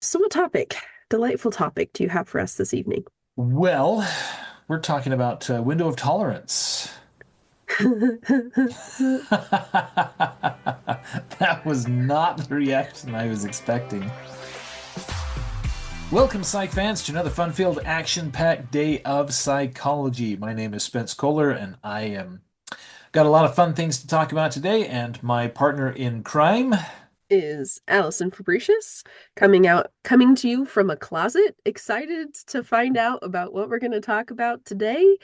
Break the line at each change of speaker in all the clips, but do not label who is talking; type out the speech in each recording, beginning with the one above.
So what delightful topic do you have for us this evening?
Well, we're talking about window of tolerance. That was not the reaction I was expecting. Welcome, Psych fans, to another fun-filled, action-packed day of psychology. My name is Spence Kohler, and I am got a lot of fun things to talk about today. And my partner in crime
Is Allison Fabricius coming to you from a closet, excited to find out about what we're going to talk about today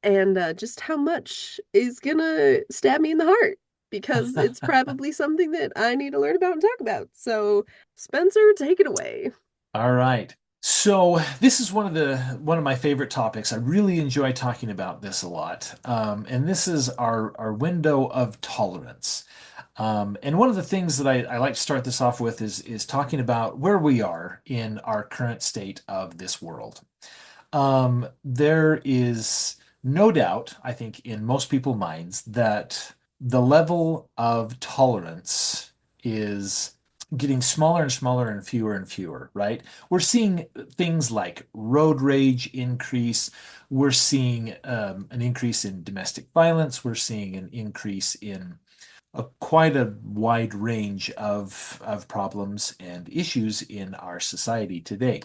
and just how much is going to stab me in the heart because it's probably something that I need to learn about and talk about. So, Spencer, take it away.
All right. So this is one of my favorite topics. I really enjoy talking about this a lot. And this is our window of tolerance. And one of the things that I like to start this off with is talking about where we are in our current state of this world. There is no doubt, I think, in most people's minds that the level of tolerance is getting smaller and smaller and fewer, right? We're seeing things like road rage increase. We're seeing an increase in domestic violence. We're seeing an increase in quite a wide range of problems and issues in our society today.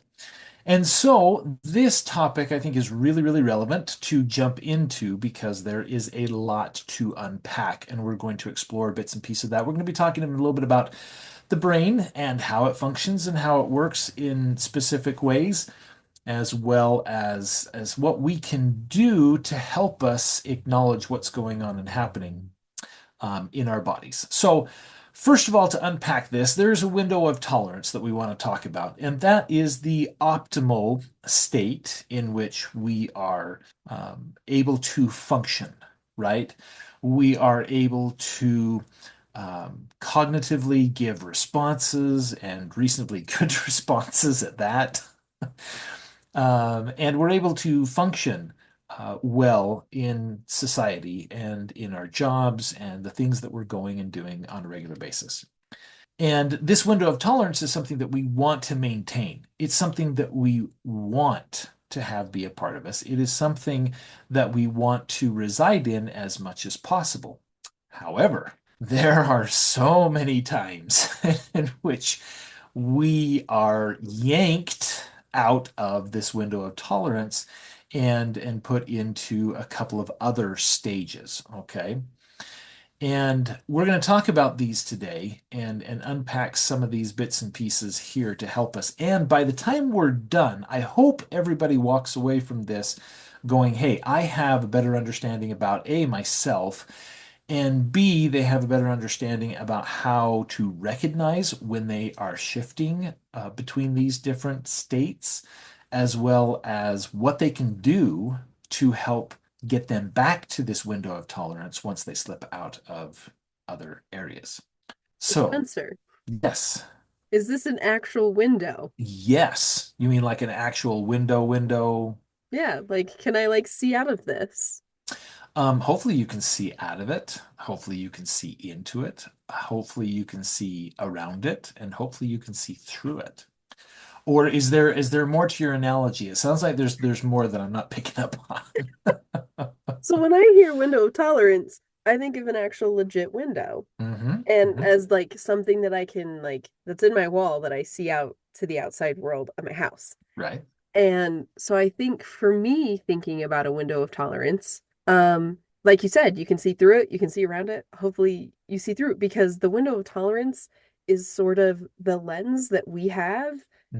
And so this topic I think is really, really relevant to jump into because there is a lot to unpack, and we're going to explore bits and pieces of that. We're going to be talking a little bit about the brain and how it functions and how it works in specific ways, as well as what we can do to help us acknowledge what's going on and happening in our bodies. So, first of all, to unpack this, there's a window of tolerance that we want to talk about, and that is the optimal state in which we are able to function, right? We are able to cognitively give responses and reasonably good responses at that. And we're able to function well in society and in our jobs and the things that we're going and doing on a regular basis. And this window of tolerance is something that we want to maintain. It's something that we want to have be a part of us. It is something that we want to reside in as much as possible. However, there are so many times in which we are yanked out of this window of tolerance and put into a couple of other stages, okay? And we're going to talk about these today and unpack some of these bits and pieces here to help us. And by the time we're done, I hope everybody walks away from this going, hey, I have a better understanding about A, myself, and B, they have a better understanding about how to recognize when they are shifting between these different states, as well as what they can do to help get them back to this window of tolerance once they slip out of other areas. So,
Spencer,
yes,
is this an actual window?
yes. You mean like an actual window?
Yeah, like can I see out of this?
Hopefully you can see out of it. Hopefully you can see into it. Hopefully you can see around it, and hopefully you can see through it. Or is there more to your analogy? It sounds like there's more that I'm not picking up on.
So when I hear window of tolerance, I think of an actual legit window.
hmm
And
hmm
as something that I can that's in my wall that I see out to the outside world of my house.
Right.
And so I think for me thinking about a window of tolerance, like you said, you can see through it, you can see around it. Hopefully you see through it because the window of tolerance is sort of the lens that we have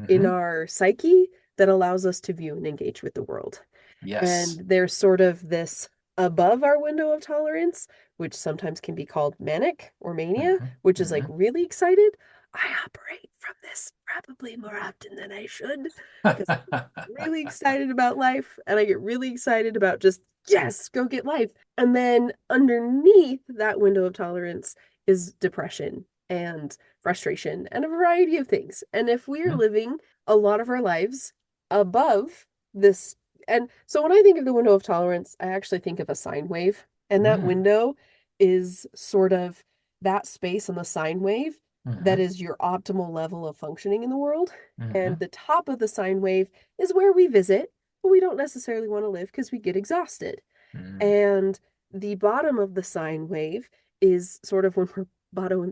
in
hmm
our psyche that allows us to view and engage with the world. And
Yes.
there's sort of this above our window of tolerance, which sometimes can be called manic or mania,
hmm
which is
hmm
really excited. I operate from this probably more often than I should because I'm really excited about life and I get really excited about just, yes, go get life. And then underneath that window of tolerance is depression and frustration and a variety of things. And if we're living a lot of our lives above this, and so when I think of the window of tolerance, I actually think of a sine wave. And that
Mm,
window is sort of that space on the sine wave that
Hmm.
is your optimal level of functioning in the world. And
Hmm.
the top of the sine wave is where we visit, but we don't necessarily want to live because we get exhausted.
Hmm.
And the bottom of the sine wave is sort of when we're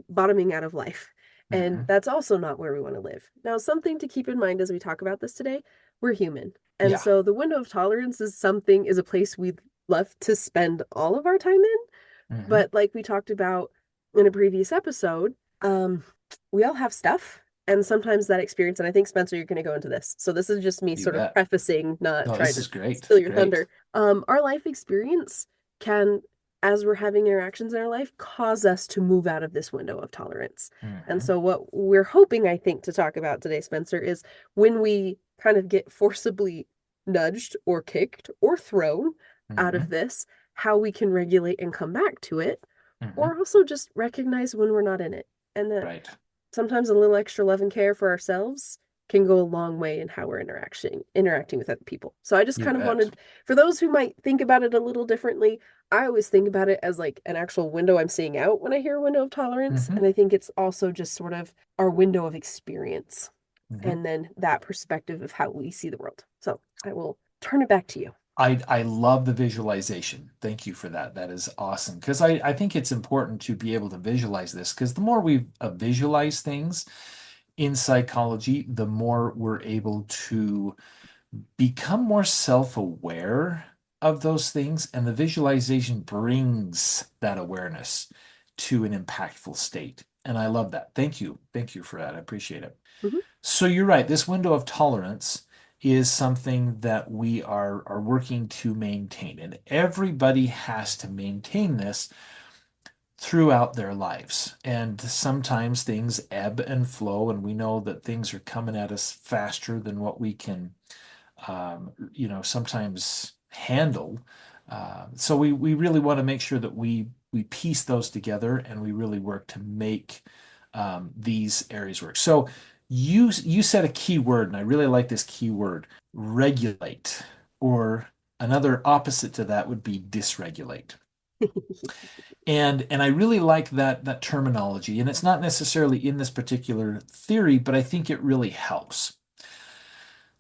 bottoming out of life. And
Hmm.
that's also not where we want to live. Now, something to keep in mind as we talk about this today, we're human. And
Yeah.
so the window of tolerance is a place we'd love to spend all of our time in.
Hmm.
But like we talked about in a previous episode, um, we all have stuff. And sometimes that experience, and I think Spencer, you're going to go into this. So this is just me
You
sort of
bet.
prefacing, not
No,
trying
this
to
is great.
steal your
Great.
thunder. Our life experience can, as we're having interactions in our life, cause us to move out of this window of tolerance. And
Hmm.
so, what we're hoping, I think, to talk about today, Spencer, is when we kind of get forcibly nudged or kicked or thrown out of
Hmm.
this, how we can regulate and come back to it,
Hmm.
or also just recognize when we're not in it. And that
Right.
sometimes a little extra love and care for ourselves can go a long way in how we're interacting with other people. So I just
You
kind of
bet.
wanted, for those who might think about it a little differently, I always think about it as like an actual window I'm seeing out when I hear window of tolerance.
Hmm.
And I think it's also just sort of our window of experience
Hmm.
and then that perspective of how we see the world. So I will turn it back to you.
I love the visualization. Thank you for that. That is awesome. Because I think it's important to be able to visualize this because the more we visualize things in psychology, the more we're able to become more self-aware of those things. And the visualization brings that awareness to an impactful state. And I love that. Thank you. Thank you for that. I appreciate it.
Mhm.
So you're right. This window of tolerance is something that we are working to maintain, and everybody has to maintain this throughout their lives. And sometimes things ebb and flow, and we know that things are coming at us faster than what we can, sometimes handle. So we really want to make sure that we piece those together and we really work to make these areas work. So you said a key word, and I really like this key word, regulate, or another opposite to that would be dysregulate. And I really like that terminology, and it's not necessarily in this particular theory, but I think it really helps.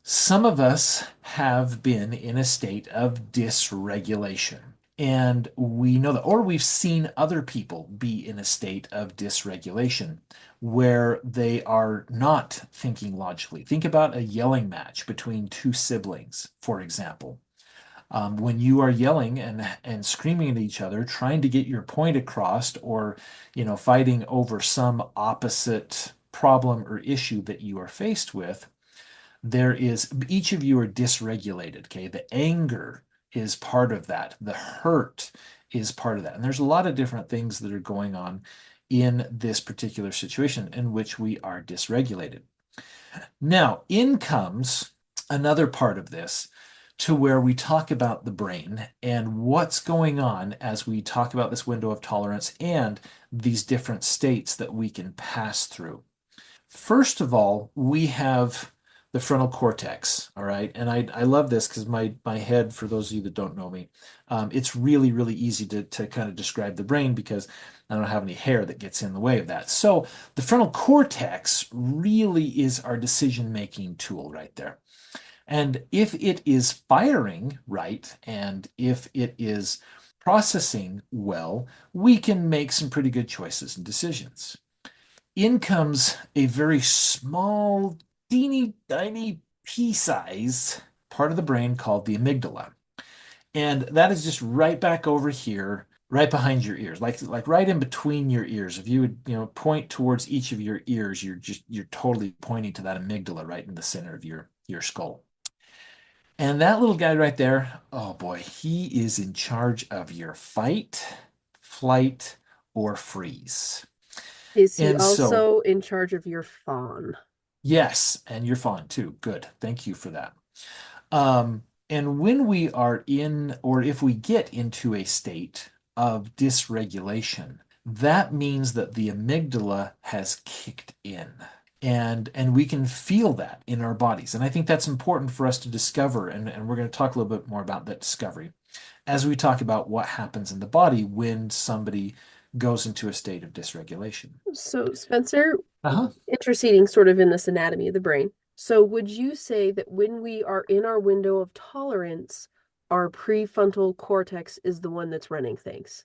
Some of us have been in a state of dysregulation, and we know that, or we've seen other people be in a state of dysregulation where they are not thinking logically. Think about a yelling match between two siblings, for example. When you are yelling and screaming at each other, trying to get your point across, or fighting over some opposite problem or issue that you are faced with, there is each of you are dysregulated. Okay, the anger is part of that, the hurt is part of that, and there's a lot of different things that are going on in this particular situation in which we are dysregulated. Now in comes another part of this, to where we talk about the brain and what's going on as we talk about this window of tolerance and these different states that we can pass through. First of all, we have the frontal cortex, all right? And I love this because my head, for those of you that don't know me, it's really, really easy to kind of describe the brain because I don't have any hair that gets in the way of that. So the frontal cortex really is our decision-making tool right there. And if it is firing right, and if it is processing well, we can make some pretty good choices and decisions. In comes a very small, teeny tiny pea size part of the brain called the amygdala. And that is just right back over here, right behind your ears, like right in between your ears. If you would, point towards each of your ears, you're totally pointing to that amygdala right in the center of your skull. And that little guy right there, oh boy, he is in charge of your fight, flight, or freeze.
Is he
And so
also in charge of your fawn?
yes, and you're fine too. Good. Thank you for that. And when we are in, or if we get into a state of dysregulation, that means that the amygdala has kicked in. And we can feel that in our bodies. And I think that's important for us to discover. And we're going to talk a little bit more about that discovery as we talk about what happens in the body when somebody goes into a state of dysregulation.
So, Spencer,
Uh-huh.
interceding sort of in this anatomy of the brain. So, would you say that when we are in our window of tolerance, our prefrontal cortex is the one that's running things?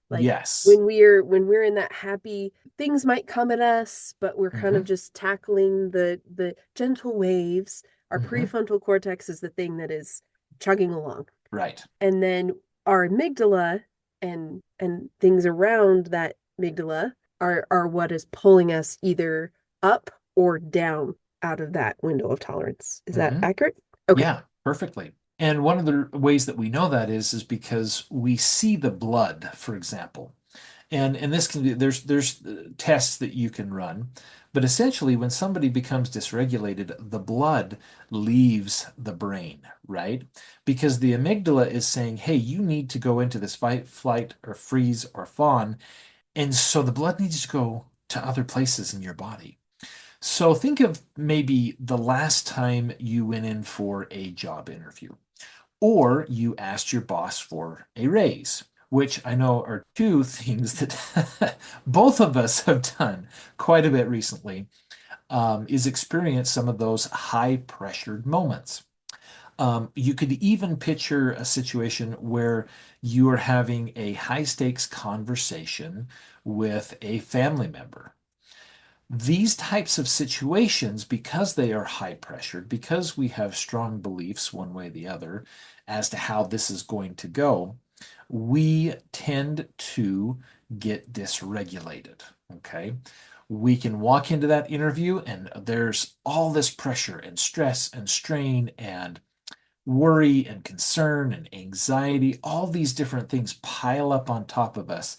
Like
Yes.
when we're in that happy, things might come at us, but we're kind of
Hmm.
just tackling the gentle waves. Our
Hmm.
prefrontal cortex is the thing that is chugging along.
Right.
And then our amygdala and things around that amygdala are what is pulling us either up or down out of that window of tolerance. Is that
Hmm.
accurate? Okay.
Yeah, perfectly. And one of the ways that we know that is because we see the blood, for example. And this can be there's tests that you can run, but essentially when somebody becomes dysregulated, the blood leaves the brain, right? Because the amygdala is saying, "Hey, you need to go into this fight, flight, or freeze or fawn," and so the blood needs to go to other places in your body. So think of maybe the last time you went in for a job interview, or you asked your boss for a raise, which I know are two things that both of us have done quite a bit recently, is experience some of those high pressured moments. You could even picture a situation where you are having a high stakes conversation with a family member. These types of situations, because they are high pressured, because we have strong beliefs one way or the other as to how this is going to go, we tend to get dysregulated. Okay. We can walk into that interview and there's all this pressure and stress and strain and worry and concern and anxiety. All these different things pile up on top of us,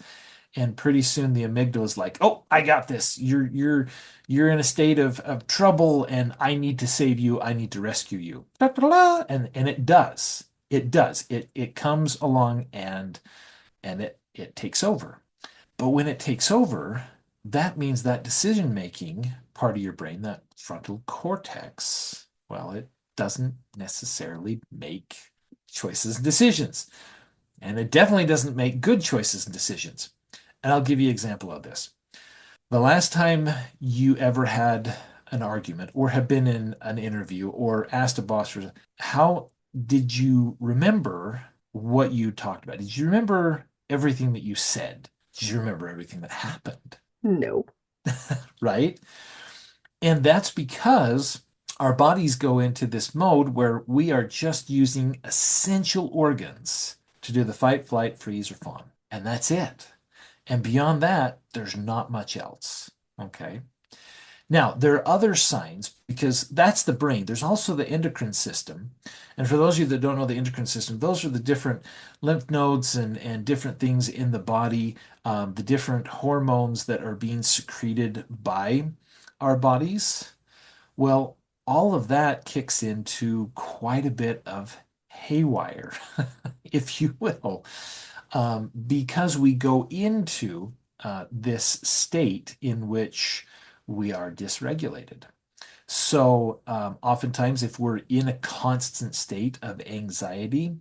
and pretty soon the amygdala is like, "Oh, I got this. You're in a state of trouble, and I need to save you. I need to rescue you." And it does. It does. It comes along and it takes over. But when it takes over, that means that decision making part of your brain, that frontal cortex, well, it doesn't necessarily make choices and decisions. And it definitely doesn't make good choices and decisions. And I'll give you an example of this. The last time you ever had an argument or have been in an interview or asked a boss for how did you remember what you talked about? Did you remember everything that you said? Did you remember everything that happened?
No.
Right? And that's because our bodies go into this mode where we are just using essential organs to do the fight, flight, freeze, or fawn. And that's it. And beyond that, there's not much else. Okay. Now, there are other signs because that's the brain. There's also the endocrine system. And for those of you that don't know the endocrine system, those are the different lymph nodes and different things in the body, the different hormones that are being secreted by our bodies. Well, all of that kicks into quite a bit of haywire, if you will, because we go into this state in which we are dysregulated. So, oftentimes, if we're in a constant state of anxiety,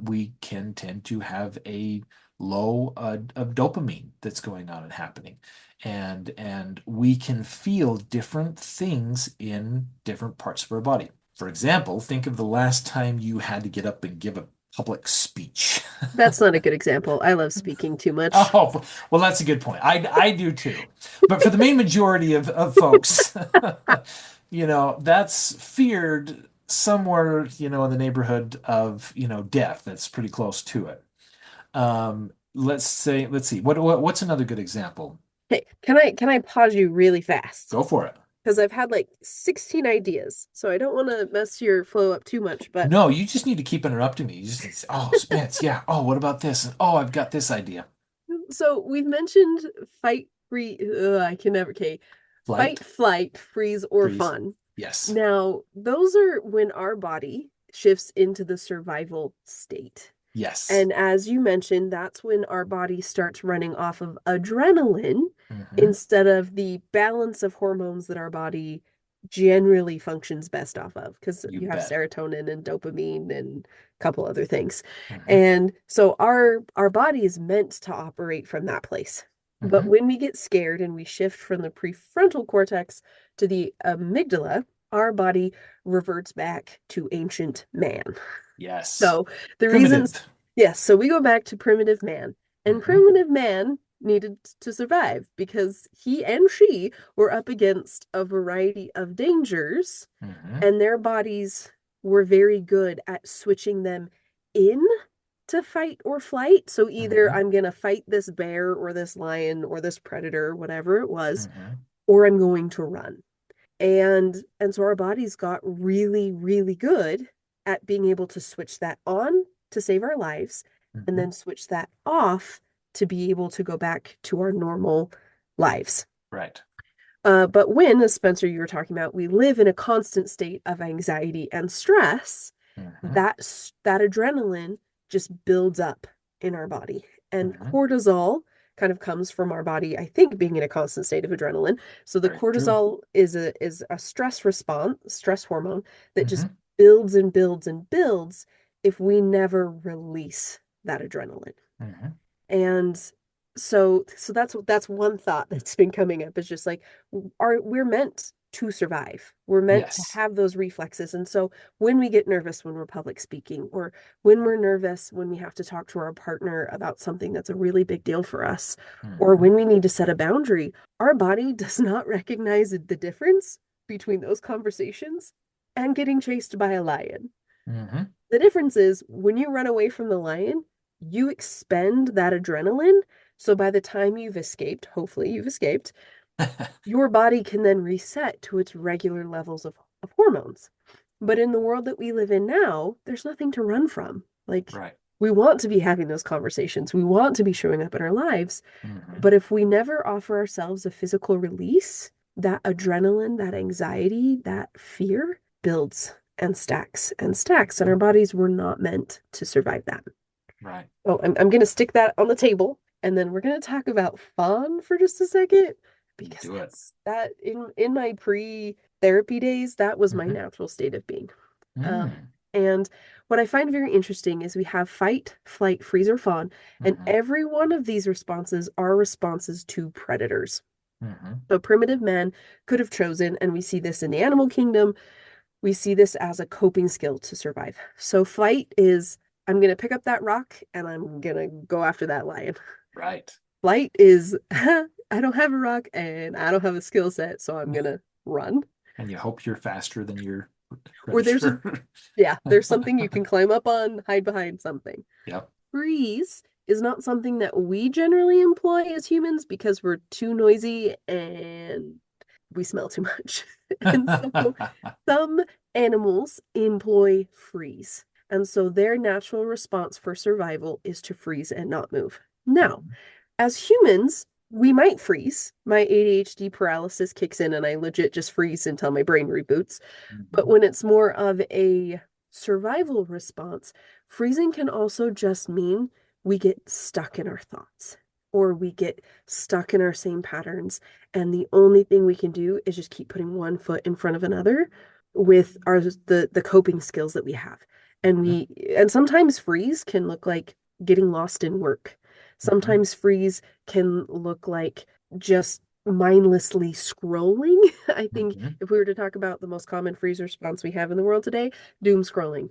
we can tend to have a low of dopamine that's going on and happening. And we can feel different things in different parts of our body. For example, think of the last time you had to get up and give a public speech.
That's not a good example. I love speaking too much.
Oh, well, that's a good point. I do too. But for the main majority of folks, that's feared somewhere, in the neighborhood of, death. That's pretty close to it. Let's see. What's another good example?
Hey, can I pause you really fast?
Go for it.
Because I've had like 16 ideas, so I don't want to mess your flow up too much, but
No, you just need to keep interrupting me. You just need to say, "Oh, Spence, yeah. Oh, what about this? And oh, I've got this idea."
so we've mentioned fight, free, I can never, okay,
Flight,
fight, flight, freeze, or
freeze.
fun.
Yes.
Now, those are when our body shifts into the survival state.
Yes.
And as you mentioned, that's when our body starts running off of adrenaline
Hmm.
instead of the balance of hormones that our body generally functions best off of because
You
you have
bet.
serotonin and dopamine and a couple other things.
Hmm.
And so our body is meant to operate from that place. But
Hmm.
when we get scared and we shift from the prefrontal cortex to the amygdala, our body reverts back to ancient man.
Yes.
So the reasons,
Primitive.
yes, so we go back to primitive man. And
Hmm.
primitive man needed to survive because he and she were up against a variety of dangers,
Hmm.
and their bodies were very good at switching them in to fight or flight. So either
Hmm.
I'm going to fight this bear or this lion or this predator, whatever it was,
Hmm.
or I'm going to run. And so our bodies got really, really good at being able to switch that on to save our lives and
Hmm.
then switch that off to be able to go back to our normal lives.
Right.
But when, as Spencer, you were talking about, we live in a constant state of anxiety and stress,
Hmm.
that adrenaline just builds up in our body. And
Hmm.
cortisol kind of comes from our body, I think, being in a constant state of adrenaline. So the
Very true.
cortisol is a stress response, stress hormone that just
Hmm.
builds and builds and builds if we never release that adrenaline.
Hmm.
And so that's one thought that's been coming up is just like we're meant to survive. We're meant to
Yes.
have those reflexes. And so when we get nervous when we're public speaking, or when we're nervous when we have to talk to our partner about something that's a really big deal for us, or
Hmm.
when we need to set a boundary, our body does not recognize the difference between those conversations and getting chased by a lion.
Hmm.
The difference is when you run away from the lion, you expend that adrenaline. So by the time you've escaped, hopefully you've escaped, your body can then reset to its regular levels of hormones. But in the world that we live in now, there's nothing to run from. Like,
Right.
we want to be having those conversations, we want to be showing up in our lives.
Hmm.
But if we never offer ourselves a physical release, that adrenaline, that anxiety, that fear builds and stacks, and our bodies were not meant to survive that.
Right.
Oh, I'm going to stick that on the table, and then we're going to talk about fawn for just a second, because
Do it.
that's that in my pre-therapy days, that was my
Hmm.
natural state of being.
Mm.
And what I find very interesting is we have fight, flight, freeze, or fawn, and
Hmm.
every one of these responses are responses to predators.
Hmm.
So primitive man could have chosen, and we see this in the animal kingdom, we see this as a coping skill to survive. So flight is I'm going to pick up that rock and I'm going to go after that lion.
Right.
Flight is I don't have a rock and I don't have a skill set, so I'm going to run.
And you hope you're faster than your
Or there's a
predator.
yeah, there's something you can climb up on, hide behind something.
Yep.
Freeze is not something that we generally employ as humans because we're too noisy and we smell too much. And so some animals employ freeze. And so their natural response for survival is to freeze and not move. Now,
Mhm.
as humans, we might freeze. My ADHD paralysis kicks in and I legit just freeze until my brain reboots. But
Mhm.
when it's more of a survival response, freezing can also just mean we get stuck in our thoughts or we get stuck in our same patterns. And the only thing we can do is just keep putting one foot in front of another with the coping skills that we have. And
Mhm.
sometimes freeze can look like getting lost in work.
Mhm.
Sometimes freeze can look like just mindlessly scrolling. I think
Mhm.
if we were to talk about the most common freeze response we have in the world today, doom scrolling,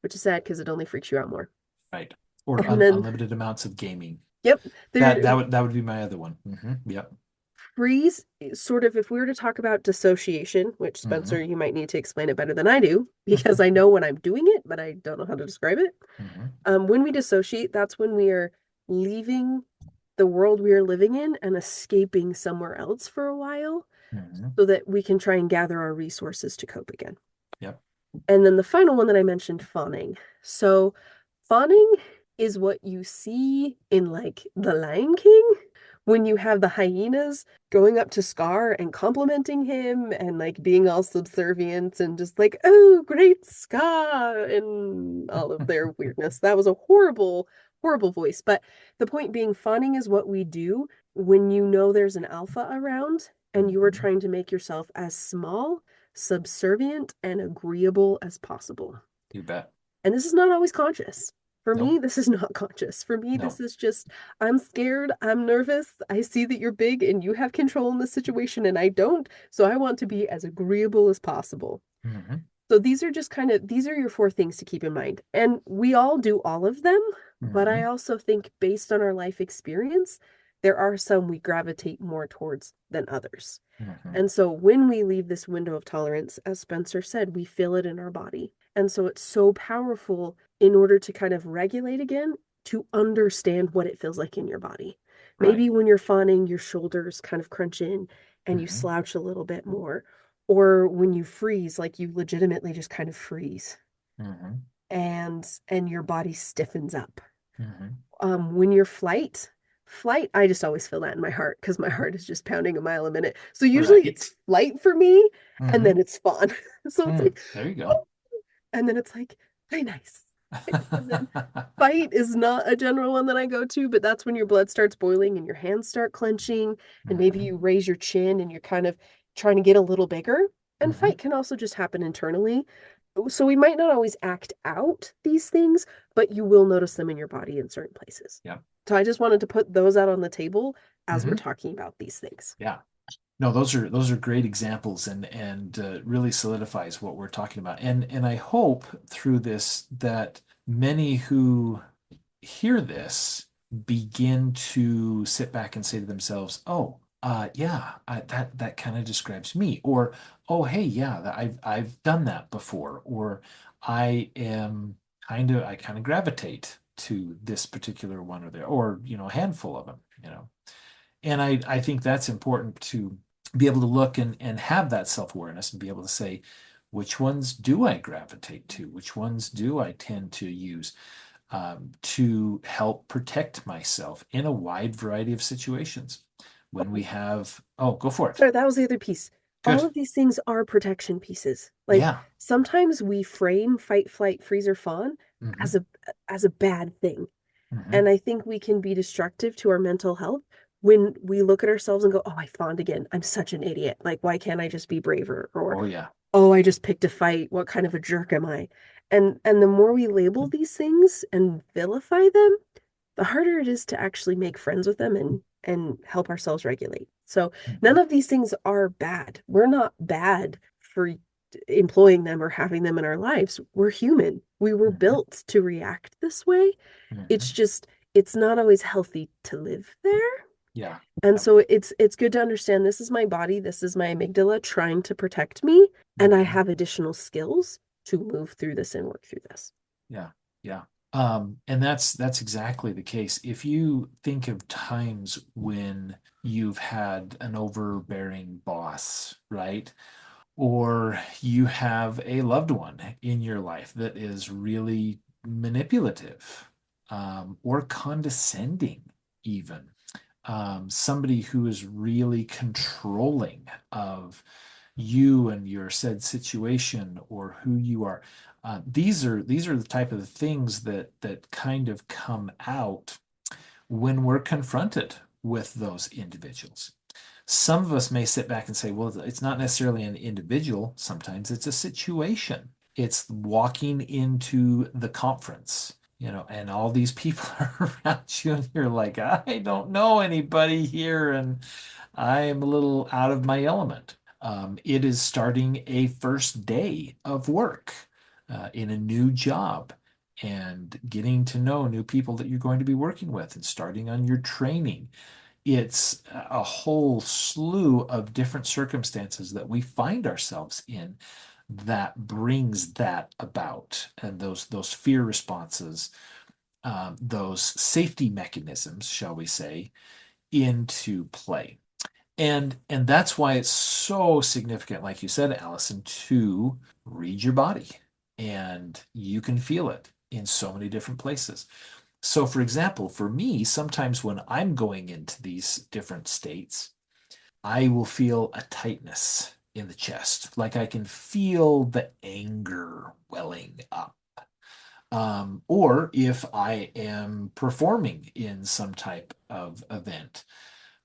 which is sad because it only freaks you out more.
Right. Or
And then,
unlimited amounts of gaming.
yep, there
That would be my other one. Yep.
freeze sort of if we were to talk about dissociation, which Spencer,
Hmm.
you might need to explain it better than I do because I know when I'm doing it, but I don't know how to describe it.
Hmm.
When we dissociate, that's when we are leaving the world we are living in and escaping somewhere else for a while
Hmm.
so that we can try and gather our resources to cope again.
Yep.
And then the final one that I mentioned, fawning. So, fawning is what you see in like The Lion King when you have the hyenas going up to Scar and complimenting him and like being all subservient and just like, oh, great Scar, and all of their weirdness. That was a horrible, horrible voice. But the point being, fawning is what we do when you know there's an alpha around and you are
Hmm.
trying to make yourself as small subservient and agreeable as possible.
You bet.
And this is not always conscious. For me,
Nope.
this is not conscious. For me, this
No.
is just, I'm scared, I'm nervous, I see that you're big and you have control in the situation and I don't, so I want to be as agreeable as possible.
Hmm.
So these are just kind of these are your four things to keep in mind. And we all do all of them, but I
Hmm.
also think based on our life experience, there are some we gravitate more towards than others.
Hmm.
And so when we leave this window of tolerance, as Spencer said, we feel it in our body. And so it's so powerful in order to kind of regulate again, to understand what it feels like in your body.
Right.
Maybe when you're fawning, your shoulders kind of crunch in and you
Hmm.
slouch a little bit more. Or when you freeze, like you legitimately just kind of freeze
Hmm.
and your body stiffens up.
Hmm.
When you're flight, I just always feel that in my heart because my heart is just pounding a mile a minute. So usually
Right.
it's flight for me, and then
Hmm.
it's fawn. So it's
Mm.
like,
There you
oh,
go.
and then it's like, very nice. And then fight is not a general one that I go to, but that's when your blood starts boiling and your hands start clenching, and maybe
Hmm.
you raise your chin and you're kind of trying to get a little bigger. And
Hmm.
fight can also just happen internally. So we might not always act out these things, but you will notice them in your body in certain places.
Yeah.
So I just wanted to put those out on the table as we're
Hmm.
talking about these things.
Yeah. No, those are great examples and really solidifies what we're talking about. And I hope through this that many who hear this begin to sit back and say to themselves, "Oh, yeah, that kind of describes me," or "Oh, hey, yeah, I've done that before," or I kind of gravitate to this particular one or there, or a handful of them. And I think that's important to be able to look and have that self-awareness and be able to say, which ones do I gravitate to? Which ones do I tend to use to help protect myself in a wide variety of situations? When we have, oh, go for it.
Sorry, that was the other piece. All
Good.
of these things are protection pieces. Like
Yeah.
sometimes we frame fight, flight, freeze, or fawn
Hmm.
as a bad thing.
Hmm.
And I think we can be destructive to our mental health when we look at ourselves and go, "Oh, I fawned again. I'm such an idiot. Like, why can't I just be braver?" Or,
Oh, yeah.
"Oh, I just picked a fight. What kind of a jerk am I?" And the more we label these things and vilify them, the harder it is to actually make friends with them and help ourselves regulate. So none
Hmm.
of these things are bad. We're not bad for employing them or having them in our lives. We're human. We were
Hmm.
built to react this way. It's
Hmm.
just it's not always healthy to live there.
Yeah.
And
Yep.
so it's good to understand this is my body, this is my amygdala trying to protect me, and I
Hmm.
have additional skills to move through this and work through this.
Yeah, yeah. And that's exactly the case. If you think of times when you've had an overbearing boss, right? Or you have a loved one in your life that is really manipulative, or condescending, even. Somebody who is really controlling of you and your said situation or who you are. These are the type of things that kind of come out when we're confronted with those individuals. Some of us may sit back and say, well, it's not necessarily an individual. Sometimes it's a situation. It's walking into the conference, and all these people are around you, and you're like, I don't know anybody here, and I am a little out of my element. It is starting a first day of work in a new job and getting to know new people that you're going to be working with and starting on your training. It's a whole slew of different circumstances that we find ourselves in that brings that about, and those fear responses, those safety mechanisms, shall we say, into play. And that's why it's so significant, like you said, Allison, to read your body, and you can feel it in so many different places. So, for example, for me, sometimes when I'm going into these different states, I will feel a tightness in the chest. Like I can feel the anger welling up. Or if I am performing in some type of event,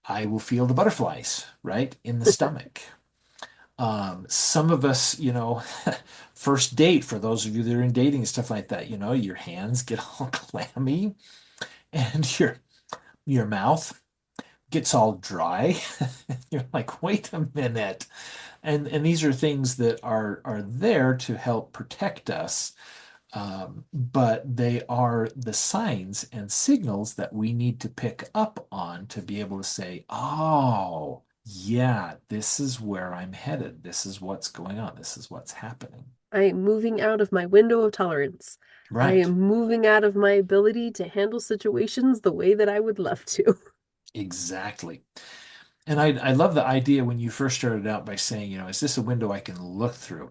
I will feel the butterflies, right, in the stomach. Some of us, first date, for those of you that are in dating and stuff like that, your hands get all clammy and your mouth gets all dry. You're like, wait a minute. And these are things that are there to help protect us, but they are the signs and signals that we need to pick up on to be able to say, oh, yeah, this is where I'm headed. This is what's going on. This is what's happening.
I am moving out of my window of tolerance. I
Right.
am moving out of my ability to handle situations the way that I would love to.
Exactly. And I love the idea when you first started out by saying, is this a window I can look through?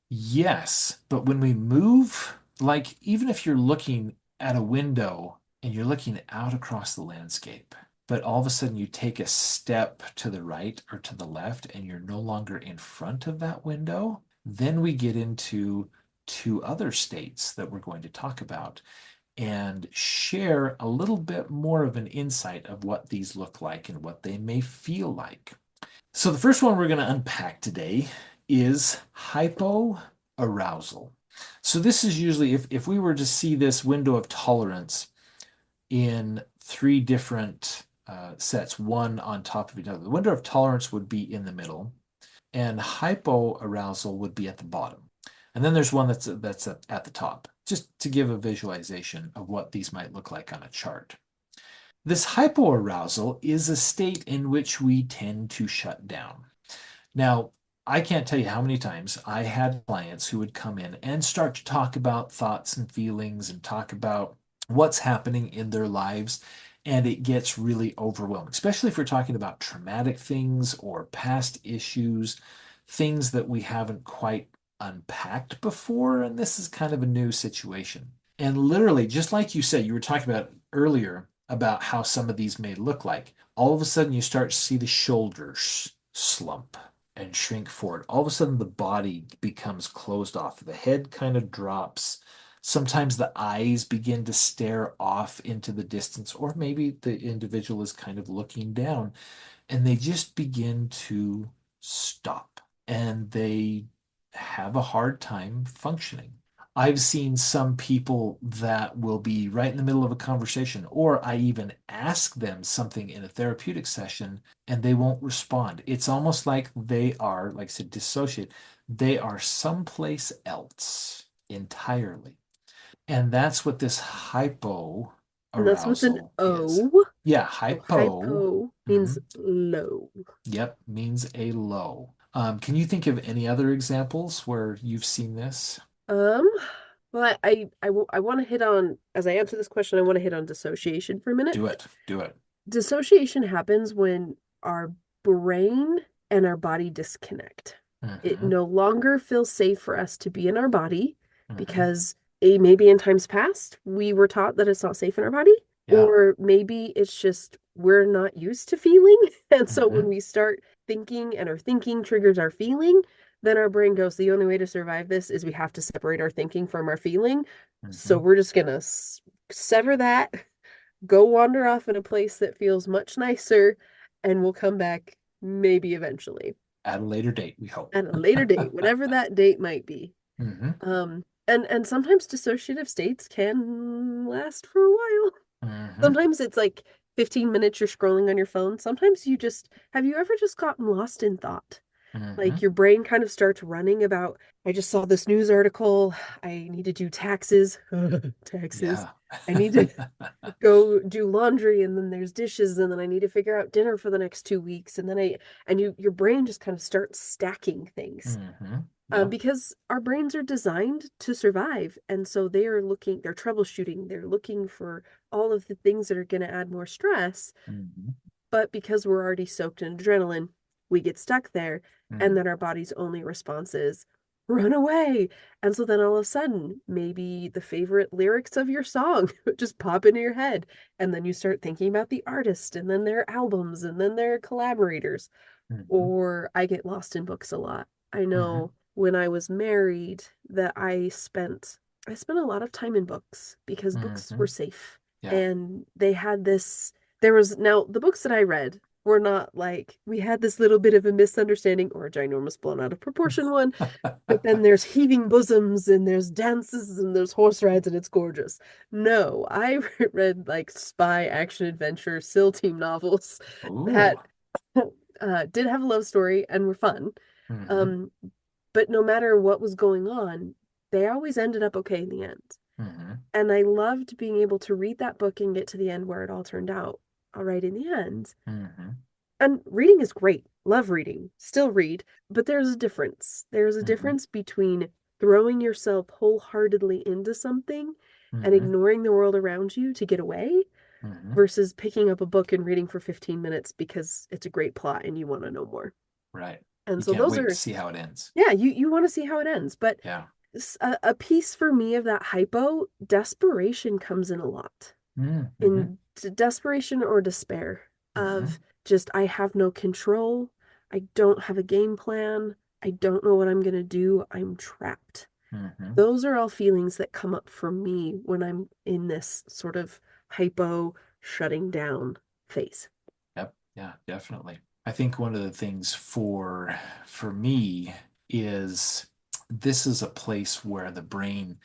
Yes, but when we move, like even if you're looking at a window and you're looking out across the landscape, but all of a sudden you take a step to the right or to the left and you're no longer in front of that window, then we get into two other states that we're going to talk about and share a little bit more of an insight of what these look like and what they may feel like. So the first one we're going to unpack today is hypoarousal. So this is usually if we were to see this window of tolerance in three different sets, one on top of each other. The window of tolerance would be in the middle, and hypoarousal would be at the bottom. And then there's one that's at the top, just to give a visualization of what these might look like on a chart. This hypoarousal is a state in which we tend to shut down. Now, I can't tell you how many times I had clients who would come in and start to talk about thoughts and feelings and talk about what's happening in their lives. And it gets really overwhelming, especially if we're talking about traumatic things or past issues, things that we haven't quite unpacked before. And this is kind of a new situation. And literally, just like you said, you were talking about earlier about how some of these may look like, all of a sudden you start to see the shoulders slump and shrink forward. All of a sudden, the body becomes closed off. The head kind of drops. Sometimes the eyes begin to stare off into the distance, or maybe the individual is kind of looking down and they just begin to stop and they have a hard time functioning. I've seen some people that will be right in the middle of a conversation, or I even ask them something in a therapeutic session and they won't respond. It's almost like they are, like I said, dissociate. They are someplace else entirely. And that's what this hypo
And that's with an
arousal is.
O.
Yeah,
So
hypo.
hypo means
Mhm.
low.
Yep, means a low. Can you think of any other examples where you've seen this?
Um, well, I want to hit on, as I answer this question, I want to hit on dissociation for a minute.
Do it. Do it.
Dissociation happens when our brain and our body disconnect. It
Hmm.
no longer feels safe for us to be in our body
Hmm.
because maybe in times past we were taught that it's not safe in our body,
Yeah.
or maybe it's just we're not used to feeling. And so when
Hmm.
we start thinking and our thinking triggers our feeling, then our brain goes, the only way to survive this is we have to separate our thinking from our feeling. So
Hmm.
we're just gonna sever that, go wander off in a place that feels much nicer, and we'll come back maybe eventually
At a later date, we hope.
at a later date, whatever that date might be.
Hmm.
And sometimes dissociative states can last for a while.
Hmm.
Sometimes it's like 15 minutes you're scrolling on your phone. Sometimes you just have you ever just gotten lost in thought?
Hmm.
Like your brain kind of starts running about, I just saw this news article. I need to do taxes. Taxes.
Yeah.
I need to go do laundry, and then there's dishes, and then I need to figure out dinner for the next 2 weeks. And then your brain just kind of starts stacking things.
Hmm. Yeah.
Because our brains are designed to survive. And so they're troubleshooting, they're looking for all of the things that are going to add more stress.
Hmm.
But because we're already soaked in adrenaline, we get stuck there. And
Hmm.
then our body's only response is run away. And so then all of a sudden, maybe the favorite lyrics of your song just pop into your head. And then you start thinking about the artist and then their albums and then their collaborators.
Hmm.
Or I get lost in books a lot. I
Hmm.
know when I was married that I spent a lot of time in books because books
Hmm.
were safe.
Yeah.
And they had this there was now the books that I read We're not like we had this little bit of a misunderstanding or a ginormous blown out of proportion one, but then there's heaving bosoms and there's dances and there's horse rides and it's gorgeous. No, I read like spy action adventure SEAL team novels
Ooh.
that did have a love story and were fun.
Hmm.
Um, but no matter what was going on, they always ended up okay in the end.
Hmm.
And I loved being able to read that book and get to the end where it all turned out all right in the end.
Hmm.
And reading is great. Love reading. Still read, but there's a difference. There's a
Hmm.
difference between throwing yourself wholeheartedly into something and
Hmm.
ignoring the world around you to get away
Hmm.
versus picking up a book and reading for 15 minutes because it's a great plot and you want to know more.
Right.
And
You
so
can't
those
wait to
are,
see how it ends.
yeah, you want to see how it ends. But
Yeah.
a piece for me of that hypo, desperation comes in a lot.
Hmm.
In desperation or despair
Hmm.
of just, I have no control. I don't have a game plan. I don't know what I'm going to do. I'm trapped.
Hmm.
Those are all feelings that come up for me when I'm in this sort of hypo shutting down phase.
Yep. Yeah, definitely. I think one of the things for me is this is a place where the brain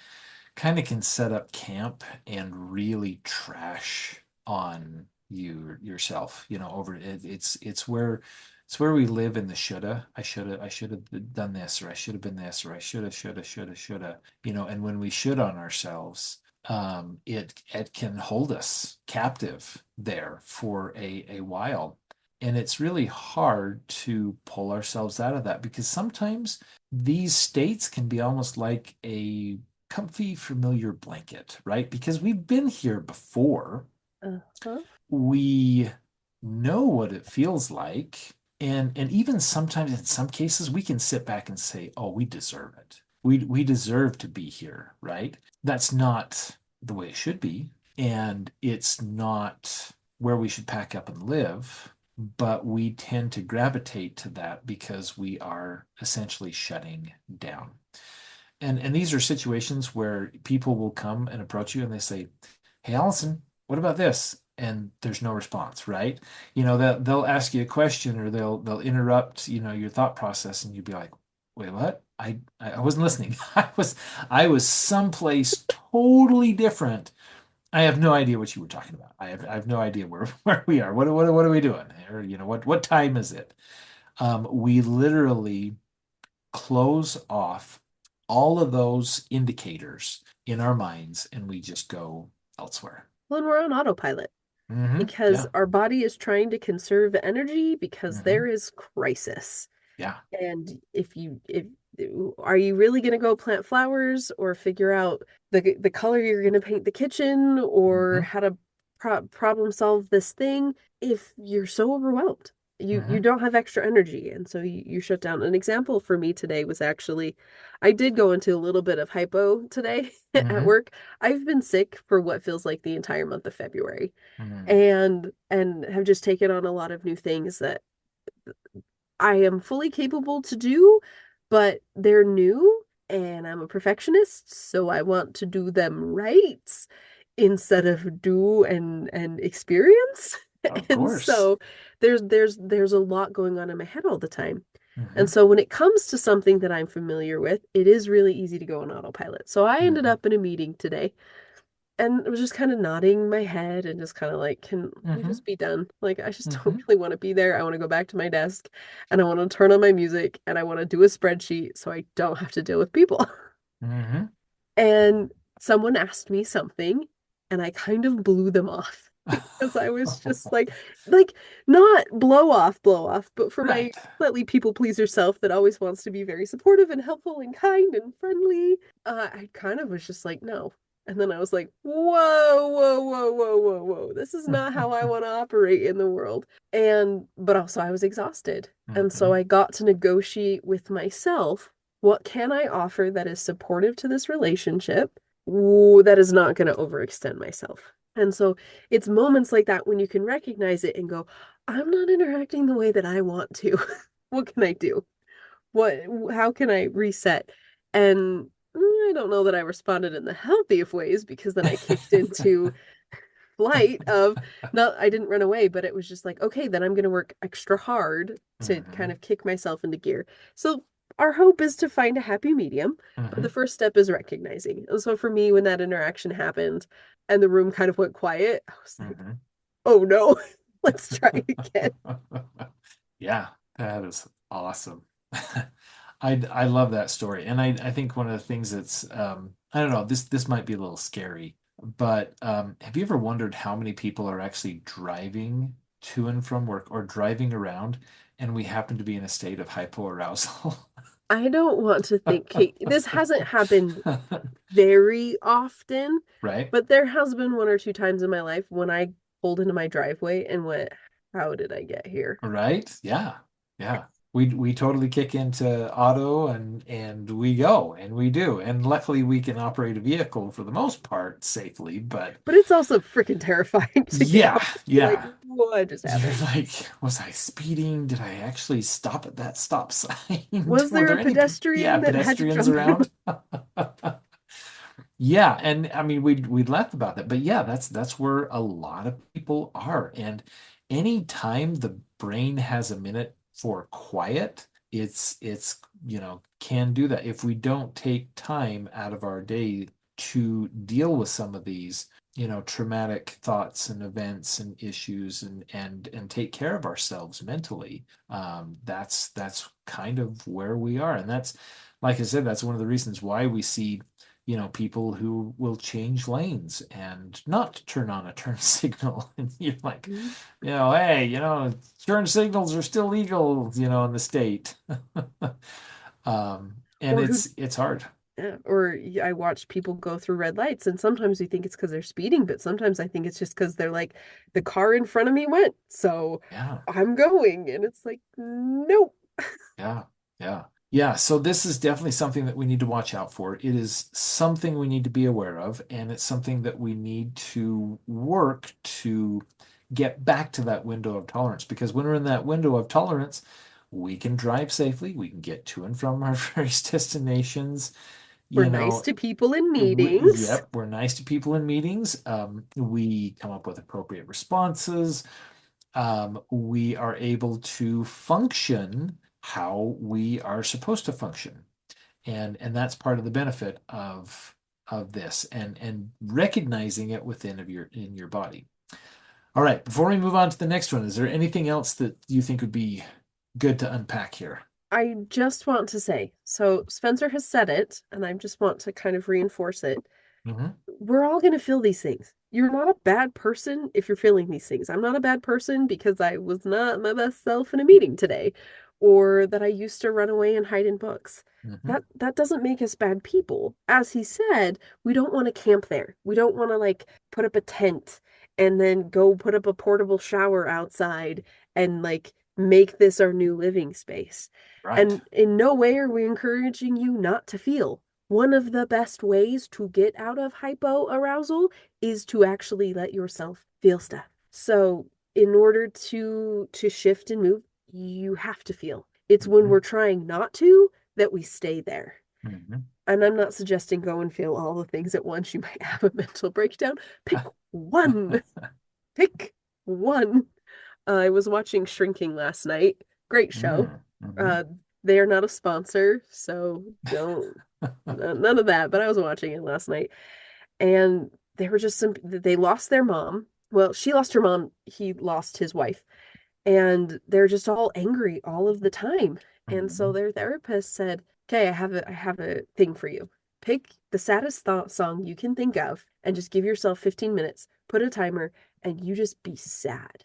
kind of can set up camp and really trash on yourself, over it's where we live in the shoulda. I should have done this, or I should have been this, or I shoulda, and when we should on ourselves, it can hold us captive there for a while. And it's really hard to pull ourselves out of that because sometimes these states can be almost like a comfy, familiar blanket, right? Because we've been here before.
Uh-huh.
We know what it feels like. And even sometimes in some cases we can sit back and say, oh, we deserve it. We deserve to be here, right? That's not the way it should be. And it's not where we should pack up and live. But we tend to gravitate to that because we are essentially shutting down. And these are situations where people will come and approach you and they say, "Hey, Allison, what about this?" And there's no response, right? They'll ask you a question or they'll interrupt, your thought process, and you'd be like, "Wait, what? I wasn't listening. I was someplace totally different. I have no idea what you were talking about. I have no idea where where we are. What are we doing? Or what time is it?" We literally close off all of those indicators in our minds and we just go elsewhere.
Well, and we're on autopilot because
Yeah.
our body is trying to conserve energy because there
Hmm.
is crisis.
Yeah.
And if are you really going to go plant flowers or figure out the color you're going to paint the kitchen or
Hmm.
how to problem solve this thing if you're so overwhelmed? You
Hmm.
don't have extra energy and so you shut down. An example for me today was actually I did go into a little bit of hypo today at
Hmm.
work. I've been sick for what feels like the entire month of February
Hmm.
and have just taken on a lot of new things that I am fully capable to do, but they're new and I'm a perfectionist, so I want to do them right instead of do and experience.
Of
And
course.
so there's a lot going on in my head all the time. And
Hmm.
so when it comes to something that I'm familiar with, it is really easy to go on autopilot. So I ended
Hmm.
up in a meeting today and I was just kind of nodding my head and just kind of like, can we
Hmm.
just be done? Like, I just don't
Hmm.
really want to be there. I want to go back to my desk and I want to turn on my music and I want to do a spreadsheet so I don't have to deal with people.
Hmm.
And someone asked me something and I kind of blew them off because I was just like not blow off, but for my
Right.
slightly people pleaser self that always wants to be very supportive and helpful and kind and friendly, I kind of was just like, no. And then I was like, whoa, whoa, whoa, whoa, whoa, whoa. This is not how I want to operate in the world. But also I was exhausted. And so
Hmm.
I got to negotiate with myself what can I offer that is supportive to this relationship? Ooh, that is not going to overextend myself. And so it's moments like that when you can recognize it and go, I'm not interacting the way that I want to. What can I do? What, how can I reset? And I don't know that I responded in the healthy of ways because then I kicked into flight of not I didn't run away, but it was just like, okay, then I'm gonna work extra hard to kind
Hmm.
of kick myself into gear. So our hope is to find a happy medium, but the
Hmm.
first step is recognizing. And so for me, when that interaction happened and the room kind of went quiet, I was like,
Hmm.
oh no, let's try again.
Yeah, that is awesome. I love that story. And I think one of the things that's I don't know, this might be a little scary, but have you ever wondered how many people are actually driving to and from work or driving around and we happen to be in a state of hypoarousal?
I don't want to think, Kate, this hasn't happened very often,
Right?
but there has been one or two times in my life when I pulled into my driveway and went, how did I get here?
Right? Yeah. Yeah. We totally kick into auto and we go and we do. And luckily we can operate a vehicle for the most part safely, but
But it's also freaking terrifying to get
yeah,
out and be like,
yeah.
what just
You're
happened?
like, was I speeding? Did I actually stop at that stop sign?
Was
Were
there a
there any, yeah,
pedestrian that had to
pedestrians
jump over?
around? Yeah, and I mean we'd laugh about that, but yeah, that's where a lot of people are. And any time the brain has a minute for quiet, it's can do that. If we don't take time out of our day to deal with some of these, traumatic thoughts and events and issues and take care of ourselves mentally, that's kind of where we are. And that's like I said, that's one of the reasons why we see people who will change lanes and not turn on a turn signal. And you're like,
Mhm.
hey, turn signals are still legal, in the state. And
Or who,
it's hard.
yeah, or I watch people go through red lights, and sometimes we think it's because they're speeding, but sometimes I think it's just because they're like, the car in front of me went, so
Yeah,
I'm going. And it's like, nope.
yeah, yeah. Yeah, so this is definitely something that we need to watch out for. It is something we need to be aware of, and it's something that we need to work to get back to that window of tolerance. Because when we're in that window of tolerance, we can drive safely, we can get to and from our various destinations.
We're
You
nice
know,
to people in meetings.
yep, we're nice to people in meetings. We come up with appropriate responses. We are able to function how we are supposed to function, and that's part of the benefit of this, and recognizing it within of your in your body. All right, before we move on to the next one, is there anything else that you think would be good to unpack here?
I just want to say, so Spencer has said it, and I just want to kind of reinforce it.
Hmm.
We're all going to feel these things. You're not a bad person if you're feeling these things. I'm not a bad person because I was not my best self in a meeting today, or that I used to run away and hide in books.
Hmm.
That doesn't make us bad people. As he said, we don't want to camp there. We don't want to like put up a tent and then go put up a portable shower outside and like make this our new living space.
Right.
And in no way are we encouraging you not to feel. One of the best ways to get out of hypoarousal is to actually let yourself feel stuff. So, in order to shift and move, you have to feel. It's when
Hmm.
we're trying not to that we stay there.
Hmm.
And I'm not suggesting go and feel all the things at once. You might have a mental breakdown. Pick one. Pick one. I was watching Shrinking last night. Great show.
Hmm.
Uh, they are not a sponsor, so don't none of that. But I was watching it last night, and they were just some. They lost their mom. Well, she lost her mom. He lost his wife, and they're just all angry all of the time. And so
Hmm.
their therapist said, "Okay, I have a thing for you. Pick the saddest song you can think of, and just give yourself 15 minutes. Put a timer, and you just be sad."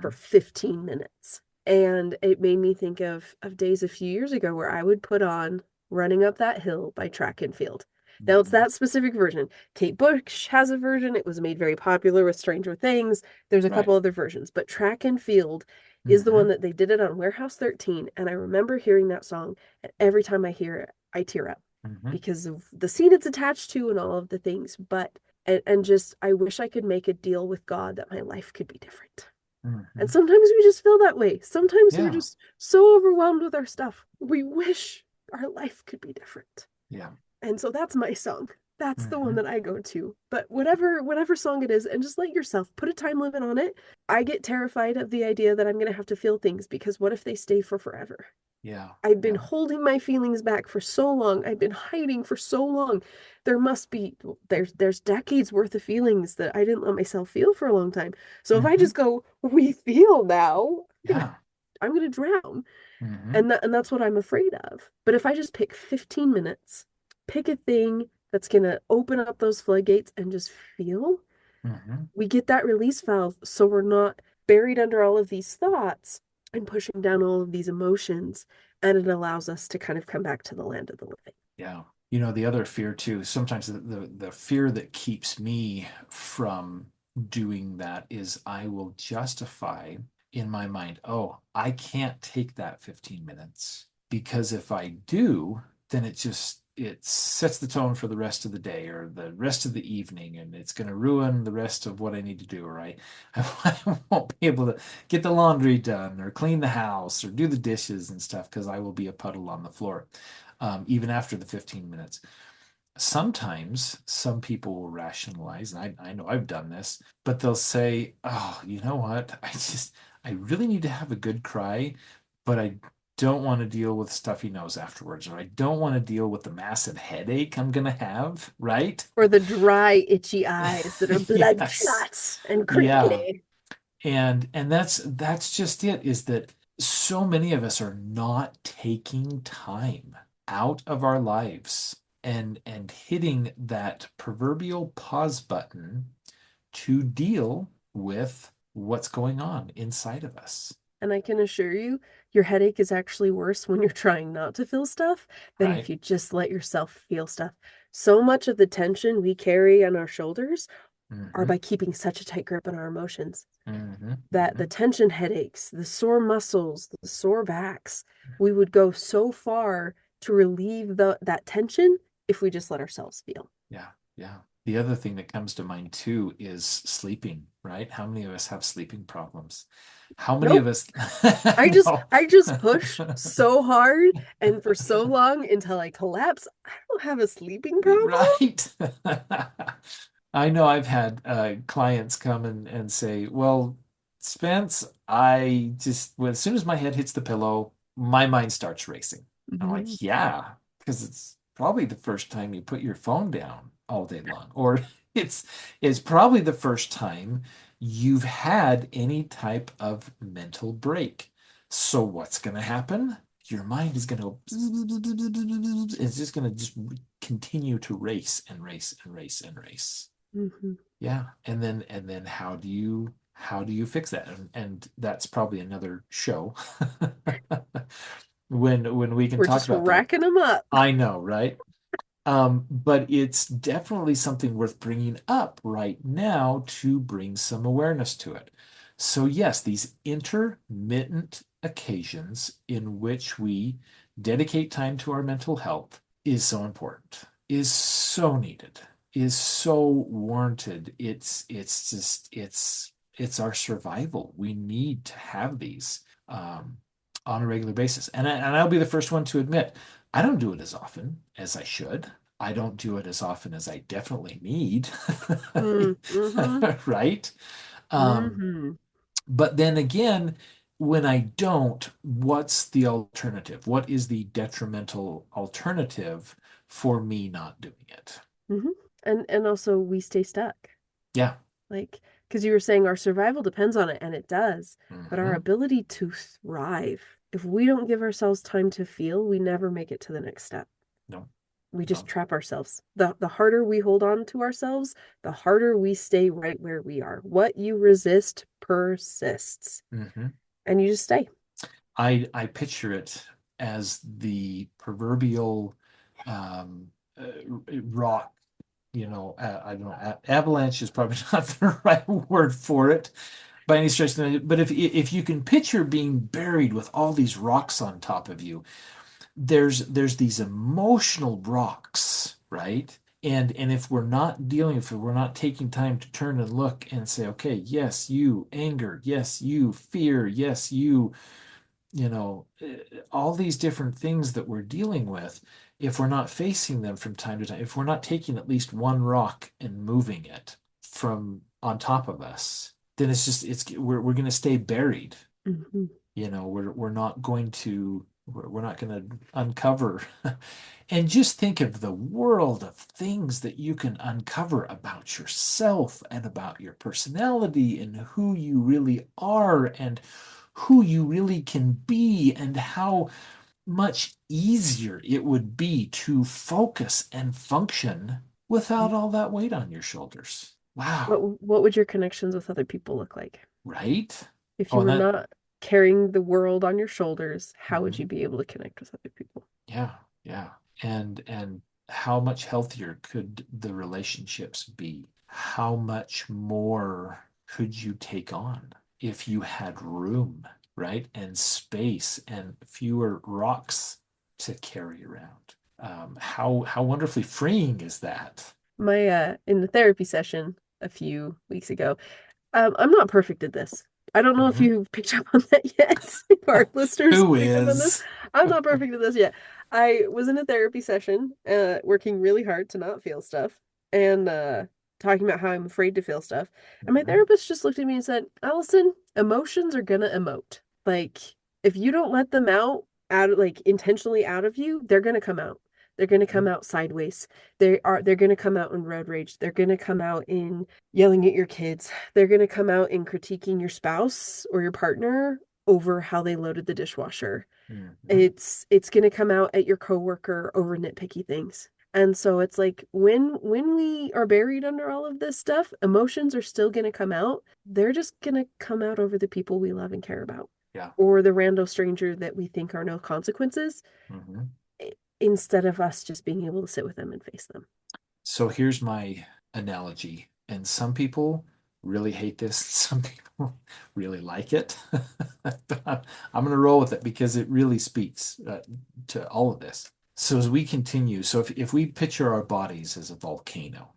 For
Hmm.
15 minutes. And it made me think of days a few years ago where I would put on Running Up That Hill by Track and Field. Now it's
Hmm.
that specific version. Kate Bush has a version. It was made very popular with Stranger Things. There's a
Right.
couple other versions, but Track and Field is the one
Hmm.
that they did it on Warehouse 13. And I remember hearing that song, and every time I hear it, I tear up
Hmm.
because of the scene it's attached to and all of the things. But and just I wish I could make a deal with God that my life could be different. And
Hmm.
sometimes we just feel that way. Sometimes we're
Yeah.
just so overwhelmed with our stuff. We wish our life could be different.
Yeah.
And so that's my song. That's the one
Hmm.
that I go to. But whatever song it is, and just let yourself put a time limit on it. I get terrified of the idea that I'm gonna have to feel things because what if they stay for forever?
Yeah.
I've been
Yeah.
holding my feelings back for so long. I've been hiding for so long. There must be there's decades worth of feelings that I didn't let myself feel for a long time. So if I
Hmm.
just go, we feel now,
Yeah.
I'm gonna drown.
Hmm.
And that's what I'm afraid of. But if I just pick 15 minutes, pick a thing that's gonna open up those floodgates and just feel,
Hmm.
we get that release valve so we're not buried under all of these thoughts and pushing down all of these emotions. And it allows us to kind of come back to the land of the living.
Yeah. The other fear too, sometimes the fear that keeps me from doing that is I will justify in my mind, oh, I can't take that 15 minutes because if I do, then it sets the tone for the rest of the day or the rest of the evening, and it's going to ruin the rest of what I need to do, or I won't be able to get the laundry done or clean the house or do the dishes and stuff because I will be a puddle on the floor even after the 15 minutes. Sometimes some people will rationalize, and I know I've done this, but they'll say, oh, you know what? I really need to have a good cry, but I don't want to deal with stuffy nose afterwards, or I don't want to deal with the massive headache I'm going to have, right?
Or the dry, itchy eyes that are
Yes.
bloodshot and
Yeah.
crinkly.
And that's just it, is that so many of us are not taking time out of our lives and hitting that proverbial pause button to deal with what's going on inside of us,
And I can assure you, your headache is actually worse when you're trying not to feel stuff than if
right?
you just let yourself feel stuff. So much of the tension we carry on our shoulders are
Mm-hmm.
by keeping such a tight grip on our emotions
Mm-hmm.
that
Mm-hmm.
the tension headaches, the sore muscles, the sore backs, we would go so far to relieve that tension if we just let ourselves feel.
Yeah, yeah. The other thing that comes to mind too is sleeping, right? How many of us have sleeping problems? How many of
Nope.
us I know.
I just push so hard and for so long until I collapse. I don't have a sleeping problem.
Right. I know I've had clients come and say, well, Spence, as soon as my head hits the pillow, my mind starts racing. I'm
Mhm.
like, yeah, because it's probably the first time you put your phone down all day long, or it's it's probably the first time you've had any type of mental break. So what's going to happen? Your mind is going to it's just going to just continue to race and race and race and race.
Mhm.
Yeah, and then how do you fix that? And that's probably another show when we can
We're
talk
just
about that.
racking them up.
I know, right? But it's definitely something worth bringing up right now to bring some awareness to it. So, yes, these intermittent occasions in which we dedicate time to our mental health is so important, is so needed, is so warranted. It's our survival. We need to have these on a regular basis. And I'll be the first one to admit I don't do it as often as I should. I don't do it as often as I definitely need.
Mm, mm-hmm.
Right? Um,
Mm-hmm.
but then again, when I don't, what's the alternative? What is the detrimental alternative for me not doing it?
Mm-hmm. And also we stay stuck.
Yeah.
Like, because you were saying our survival depends on it, and it does. But our
Hmm.
ability to thrive, if we don't give ourselves time to feel, we never make it to the next step.
No,
We just
no.
trap ourselves. The harder we hold on to ourselves, the harder we stay right where we are. What you resist persists.
Hmm.
And you just stay.
I picture it as the proverbial um, uh, rock. I don't know. Avalanche is probably not the right word for it by any stretch. But if you can picture being buried with all these rocks on top of you, there's these emotional rocks, right? And if we're not taking time to turn and look and say, okay, yes, you anger, yes, you fear, yes, all these different things that we're dealing with, if we're not facing them from time to time, if we're not taking at least one rock and moving it from on top of us, then we're going to stay buried.
Hmm.
We're not going to we're not going to uncover. And just think of the world of things that you can uncover about yourself and about your personality and who you really are and who you really can be and how much easier it would be to focus and function without all that weight on your shoulders. Wow,
What would your connections with other people look like?
right?
If
Oh,
you
and
were
that,
not carrying the world on your shoulders, how would
mhm.
you be able to connect with other people?
Yeah, yeah. And how much healthier could the relationships be? How much more could you take on if you had room, right? And space and fewer rocks to carry around. How wonderfully freeing is that?
My in the therapy session a few weeks ago, I'm not perfect at this. I don't know if
Mhm.
you've picked up on that yet. If our listeners
Who
have picked up on this.
is?
I'm not perfect at this yet. I was in a therapy session, working really hard to not feel stuff and talking about how I'm afraid to feel stuff. And my
Mhm.
therapist just looked at me and said, Allison, emotions are gonna emote. Like, if you don't let them out like intentionally out of you, they're gonna come out. They're gonna come out sideways. They're gonna come out in road rage. They're gonna come out in yelling at your kids. They're going to come out in critiquing your spouse or your partner over how they loaded the dishwasher.
Mhm.
It's going to come out at your coworker over nitpicky things. And so it's like when we are buried under all of this stuff, emotions are still going to come out. They're just going to come out over the people we love and care about
Yeah.
or the rando stranger that we think are no consequences
Mhm.
instead of us just being able to sit with them and face them.
So here's my analogy, and some people really hate this, some people really like it. But I'm going to roll with it because it really speaks to all of this. So as we continue, so if we picture our bodies as a volcano,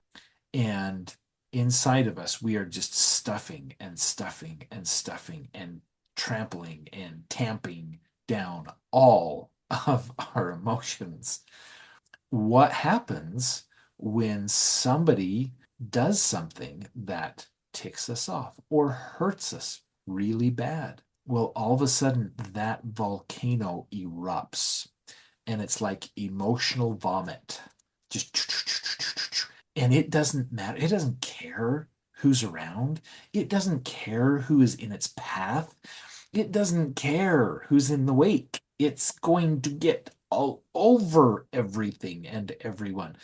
and inside of us, we are just stuffing and stuffing and stuffing and trampling and tamping down all of our emotions. What happens when somebody does something that ticks us off or hurts us really bad? Well, all of a sudden, that volcano erupts and it's like emotional vomit. Just and it doesn't matter. It doesn't care who's around. It doesn't care who is in its path. It doesn't care who's in the wake. It's going to get all over everything and everyone.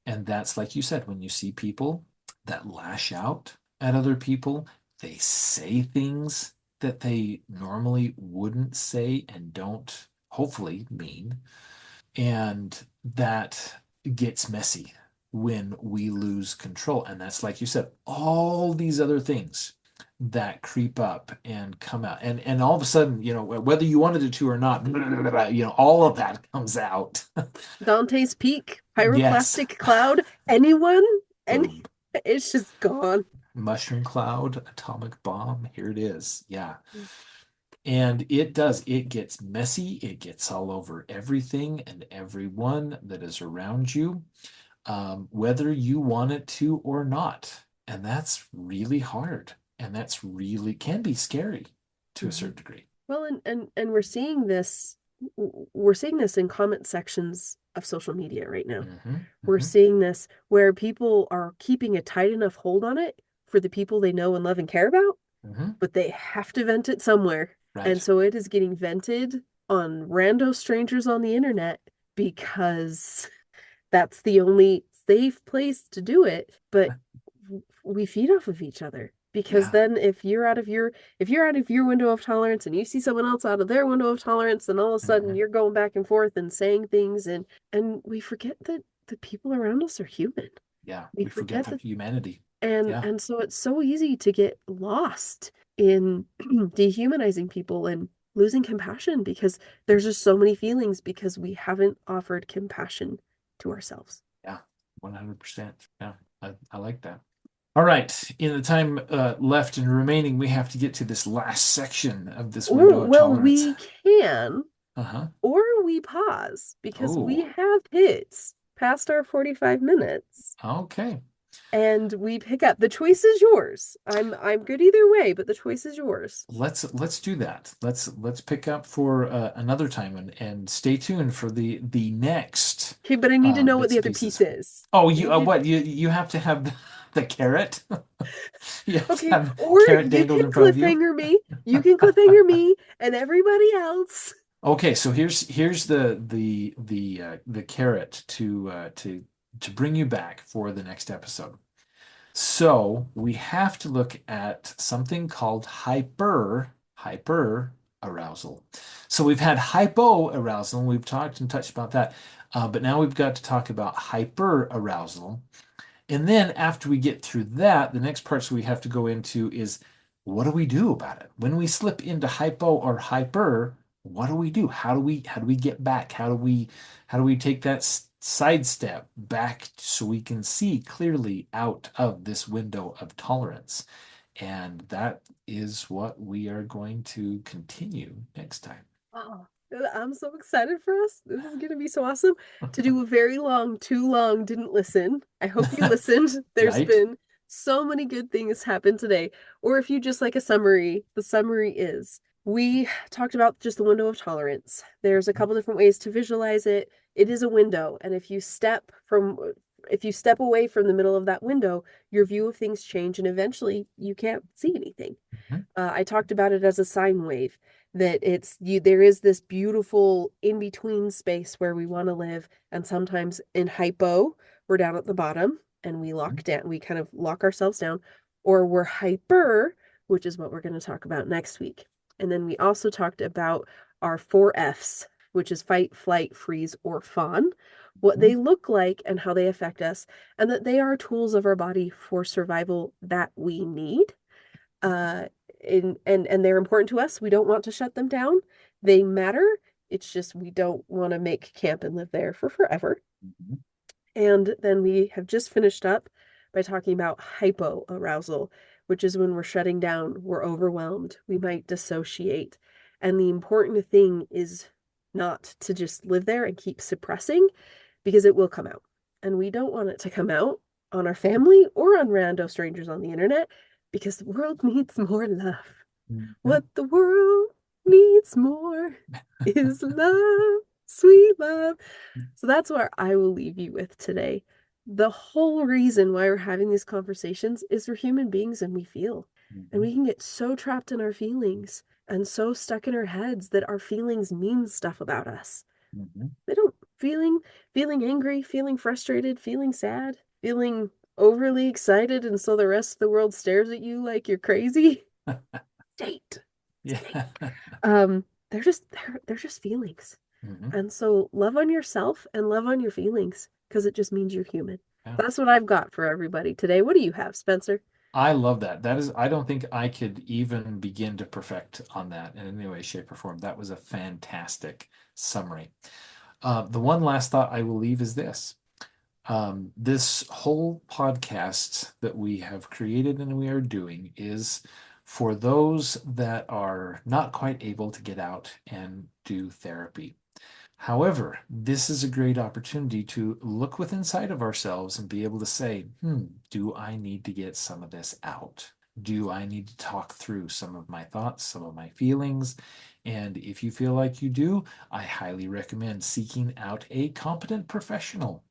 And that's like you said, when you see people that lash out at other people, they say things that they normally wouldn't say and don't hopefully mean. And that gets messy when we lose control. And that's like you said, all these other things that creep up and come out. And all of a sudden, whether you wanted it to or not, all of that comes out.
Dante's Peak,
Yes.
pyroclastic cloud, anyone, any,
Boom.
it's just gone.
Mushroom cloud, atomic bomb. Here it is. Yeah. And it does. It gets messy. It gets all over everything and everyone that is around you, whether you want it to or not. And that's really hard. And that's really can be scary to a
Mhm.
certain degree.
Well, and we're seeing this in comment sections of social media right now.
Hmm.
We're
Hmm.
seeing this where people are keeping a tight enough hold on it for the people they know and love and care about,
Hmm.
but they have to vent it somewhere. And
Right.
so it is getting vented on rando strangers on the internet because that's the only safe place to do it. But we feed off of each other because
Yeah.
then if you're out of your window of tolerance and you see someone else out of their window of tolerance, then all of a sudden
Hmm.
you're going back and forth and saying things and we forget that the people around us are human.
Yeah.
We
We forget
forget
the
that
humanity.
and
Yeah.
and so it's so easy to get lost in dehumanizing people and losing compassion because there's just so many feelings because we haven't offered compassion to ourselves.
Yeah. 100%. Yeah. I like that. All right. In the time left and remaining, we have to get to this last section of this window
Or
of
well,
tolerance.
we can
Uh-huh.
or we pause because we
Oh,
have hit past our 45 minutes
okay.
and we pick up. The choice is yours. I'm good either way, but the choice is yours.
Let's do that. Let's pick up for another time and stay tuned for the next
Okay, but I need to know what
bits
the
and
other piece
pieces.
is.
Oh,
I
you
need to
what you have to have the carrot. You have to
Okay,
have
or
carrot
you
dangled
can
in front of you.
cliffhanger me. You can cliffhanger me and everybody else.
Okay, so here's the carrot to bring you back for the next episode. So we have to look at something called hyper arousal. So we've had hypo arousal, and we've talked and touched about that. But now we've got to talk about hyper arousal. And then after we get through that, the next parts we have to go into is what do we do about it? When we slip into hypo or hyper, what do we do? How do we get back? How do we take that sidestep back so we can see clearly out of this window of tolerance? And that is what we are going to continue next time.
Oh, I'm so excited for us. This is going to be so awesome to do a very long, too long, didn't listen. I hope you listened. There's
Right?
been so many good things happen today. Or if you just like a summary, the summary is we talked about just the window of tolerance. There's a couple different ways to visualize it. It is a window, and if you step away from the middle of that window, your view of things change and eventually you can't see anything.
Mhm.
I talked about it as a sine wave, that it's you there is this beautiful in between space where we want to live, and sometimes in hypo, we're down at the bottom and we kind of lock ourselves down, or we're hyper, which is what we're going to talk about next week. And then we also talked about our four F's, which is fight, flight, freeze, or fawn, what
Mhm.
they look like and how they affect us, and that they are tools of our body for survival that we need uh and they're important to us. We don't want to shut them down. They matter. It's just we don't want to make camp and live there for forever.
Mhm.
And then we have just finished up by talking about hypoarousal, which is when we're shutting down, we're overwhelmed, we might dissociate. And the important thing is not to just live there and keep suppressing because it will come out. And we don't want it to come out on our family or on rando strangers on the internet because the world needs more love.
Mhm.
What the world needs more is love, sweet love. So that's where I will leave you with today. The whole reason why we're having these conversations is we're human beings and we feel. And
Mhm.
we can get so trapped in our feelings and so stuck in our heads that our feelings mean stuff about us.
Mhm.
They don't. Feeling angry, feeling frustrated, feeling sad, feeling overly excited, and so the rest of the world stares at you like you're crazy. State. State.
Yeah.
They're just feelings.
Mhm.
And so love on yourself and love on your feelings because it just means you're human.
Yeah.
That's what I've got for everybody today. What do you have, Spencer?
I love that. That is, I don't think I could even begin to perfect on that in any way, shape, or form. That was a fantastic summary. The one last thought I will leave is this. This whole podcast that we have created and we are doing is for those that are not quite able to get out and do therapy. However, this is a great opportunity to look within inside of ourselves and be able to say, do I need to get some of this out? Do I need to talk through some of my thoughts, some of my feelings? And if you feel like you do, I highly recommend seeking out a competent professional,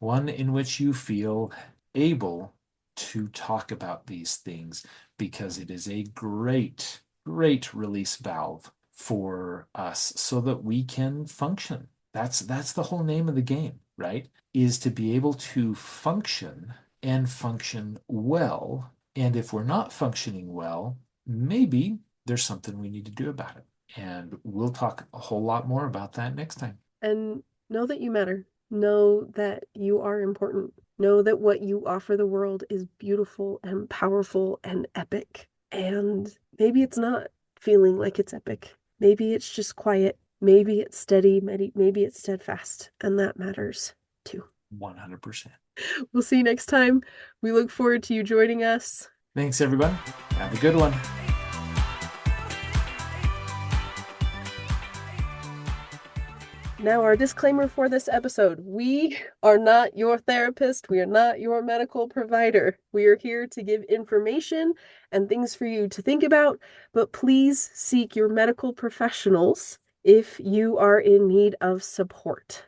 one in which you feel able to talk about these things because it is a great, great release valve for us so that we can function. That's the whole name of the game, right? Is to be able to function and function well. And if we're not functioning well, maybe there's something we need to do about it. And we'll talk a whole lot more about that next time.
And know that you matter. Know that you are important. Know that what you offer the world is beautiful and powerful and epic. And maybe it's not feeling like it's epic. Maybe it's just quiet. Maybe it's steady. Maybe it's steadfast. And that matters too.
100%.
We'll see you next time. We look forward to you joining us.
Thanks, everyone. Have a good one.
Now, our disclaimer for this episode: we are not your therapist. We are not your medical provider. We are here to give information and things for you to think about, but please seek your medical professionals if you are in need of support.